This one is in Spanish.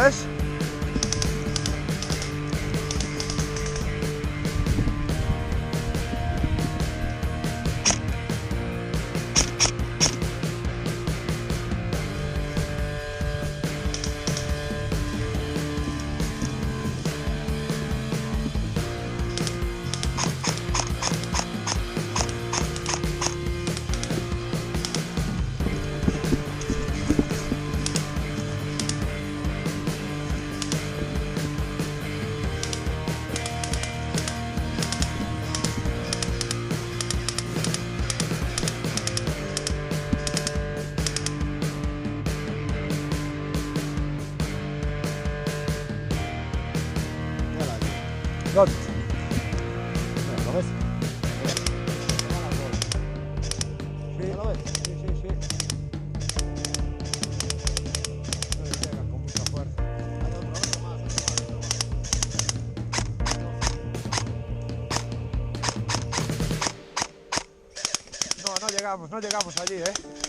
¿ves? ¿Dónde? ¿Lo ves? Sí, ¿lo ves? Sí, sí, sí. No le llega con mucha fuerza. Hay otro más. No llegamos allí, ¿eh?